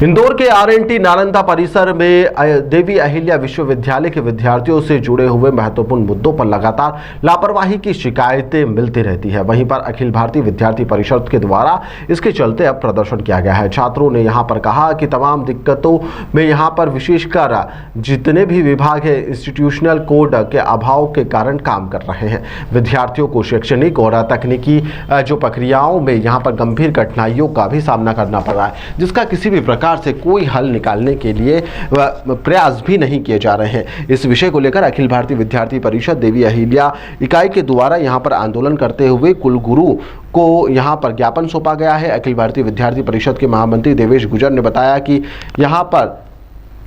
इंदौर के आरएनटी नालंदा परिसर में देवी अहिल्या विश्वविद्यालय के विद्यार्थियों से जुड़े हुए महत्वपूर्ण मुद्दों पर लगातार लापरवाही की शिकायतें मिलती रहती है। वहीं पर अखिल भारतीय विद्यार्थी परिषद के द्वारा इसके चलते अब प्रदर्शन किया गया है। छात्रों ने यहां पर कहा कि तमाम दिक्कतों में यहां पर विशेषकर जितने भी विभाग है इंस्टीट्यूशनल कोड के अभाव के कारण काम कर रहे हैं। विद्यार्थियों को शैक्षणिक और तकनीकी जो प्रक्रियाओं में यहाँ पर गंभीर कठिनाइयों का भी सामना करना पड़ रहा है, जिसका किसी भी प्रकार से कोई हल निकालने के लिए प्रयास भी नहीं किए जा रहे हैं। इस विषय को लेकर अखिल भारतीय विद्यार्थी परिषद देवी अहिल्या इकाई के द्वारा यहाँ पर आंदोलन करते हुए कुलगुरु को यहाँ पर ज्ञापन सौंपा गया है। अखिल भारतीय विद्यार्थी परिषद के महामंत्री देवेश गुजर ने बताया कि यहाँ पर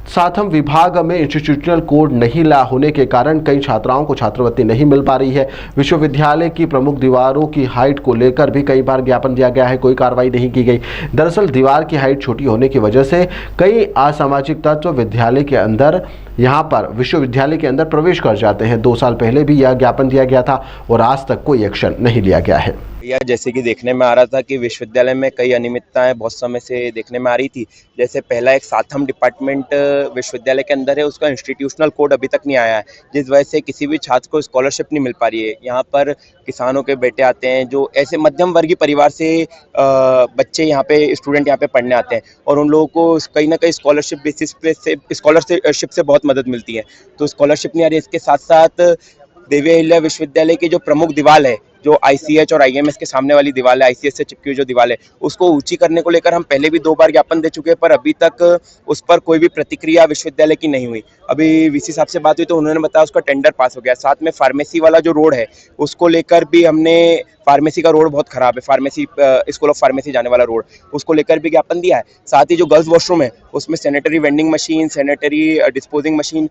सातम विभाग में इंस्टीट्यूशनल कोड नहीं होने के कारण कई छात्राओं को छात्रवृत्ति नहीं मिल पा रही है। विश्वविद्यालय की प्रमुख दीवारों की हाइट को लेकर भी कई बार ज्ञापन दिया गया है, कोई कार्रवाई नहीं की गई। दरअसल दीवार की हाइट छोटी होने की वजह से कई असामाजिक तत्व विद्यालय के अंदर यहाँ पर विश्वविद्यालय के अंदर प्रवेश कर जाते हैं। 2 साल पहले भी यह ज्ञापन दिया गया था और आज तक कोई एक्शन नहीं लिया गया है। या जैसे कि देखने में आ रहा था कि विश्वविद्यालय में कई अनियमितताएं बहुत समय से देखने में आ रही थी। जैसे पहला एक सातम डिपार्टमेंट विश्वविद्यालय के अंदर है, उसका इंस्टीट्यूशनल कोड अभी तक नहीं आया है, जिस वजह से किसी भी छात्र को स्कॉलरशिप नहीं मिल पा रही है। यहाँ पर किसानों के बेटे आते हैं, जो ऐसे मध्यम वर्गीय परिवार से बच्चे यहाँ पे स्टूडेंट यहाँ पे पढ़ने आते हैं और उन लोगों को कहीं ना कहीं स्कॉलरशिप बेसिस पे से स्कॉलरशिप से बहुत मदद मिलती है। तो स्कॉलरशिप नहीं आ रही है। इसके साथ साथ देवी अहिल्या विश्वविद्यालय की जो प्रमुख दीवार है, जो आईसीएच और आईएमएस के सामने वाली दीवार है, आईसीएस से चिपकी हुई जो दीवार है, उसको ऊंची करने को लेकर हम पहले भी 2 बार ज्ञापन दे चुके हैं, पर अभी तक उस पर कोई भी प्रतिक्रिया विश्वविद्यालय की नहीं हुई। अभी वीसी साहब से बात हुई तो उन्होंने बताया उसका टेंडर पास हो गया। साथ में फार्मेसी वाला जो रोड है उसको लेकर भी हमने, फार्मेसी का रोड बहुत खराब है, फार्मेसी स्कूल ऑफ फार्मेसी जाने वाला रोड, उसको लेकर भी ज्ञापन दिया है। साथ ही जो गर्ल्स वॉशरूम है उसमें sanitary vending machine, sanitary disposing machine,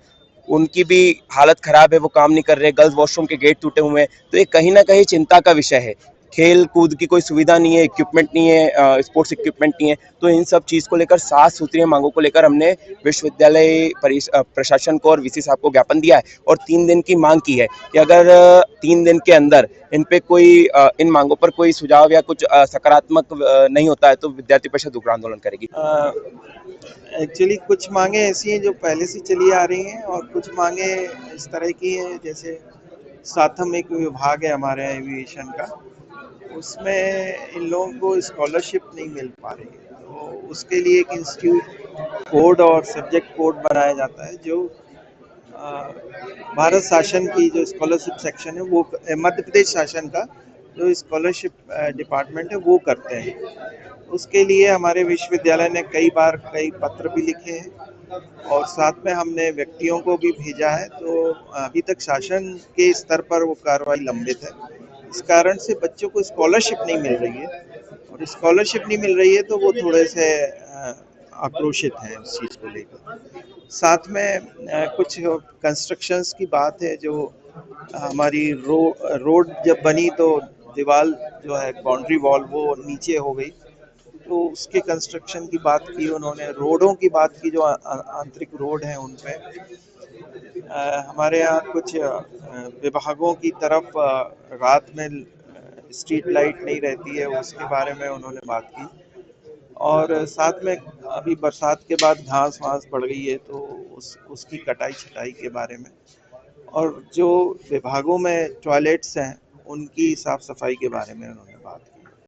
उनकी भी हालत खराब है, वो काम नहीं कर रहे। गर्ल्स वॉशरूम के गेट टूटे हुए हैं। तो ये कहीं ना कहीं चिंता का विषय है। खेल कूद की कोई सुविधा नहीं है, इक्विपमेंट नहीं है, स्पोर्ट्स इक्विपमेंट नहीं है। तो इन सब चीज़ को लेकर 7 सूत्रीय मांगों को लेकर हमने विश्वविद्यालय प्रशासन को और वीसी साहब को ज्ञापन दिया है और 3 दिन की मांग की है कि अगर 3 दिन के अंदर इन पे कोई इन मांगों पर कोई सुझाव या कुछ सकारात्मक नहीं होता है तो विद्यार्थी परिषद उग्र आंदोलन करेगी। एक्चुअली कुछ मांगे ऐसी हैं जो पहले से चली आ रही हैं और कुछ मांगे इस तरह की हैं, जैसे सातम एक विभाग है हमारे एविएशन का, उसमें इन लोगों को स्कॉलरशिप नहीं मिल पा रही है। तो उसके लिए एक इंस्टीट्यूट कोड और सब्जेक्ट कोड बनाया जाता है, जो भारत शासन की जो स्कॉलरशिप सेक्शन है वो, मध्य प्रदेश शासन का जो स्कॉलरशिप डिपार्टमेंट है वो करते हैं। उसके लिए हमारे विश्वविद्यालय ने कई बार कई पत्र भी लिखे हैं और साथ में हमने व्यक्तियों को भी भेजा है। तो अभी तक शासन के स्तर पर वो कार्रवाई लंबित है। इस कारण से बच्चों को स्कॉलरशिप नहीं मिल रही है और स्कॉलरशिप नहीं मिल रही है तो वो थोड़े से आक्रोशित हैं इस चीज़ को लेकर। साथ में कुछ कंस्ट्रक्शंस की बात है, जो हमारी रोड जब बनी तो दीवार जो है बाउंड्री वॉल वो नीचे हो गई, तो उसके कंस्ट्रक्शन की बात की उन्होंने। रोडों की बात की, जो आंतरिक रोड हैं उन पे हमारे यहाँ कुछ विभागों की तरफ रात में स्ट्रीट लाइट नहीं रहती है, उसके बारे में उन्होंने बात की। और साथ में अभी बरसात के बाद घास वास बढ़ गई है तो उसकी कटाई छटाई के बारे में, और जो विभागों में टॉयलेट्स हैं उनकी साफ सफाई के बारे में उन्होंने बात की।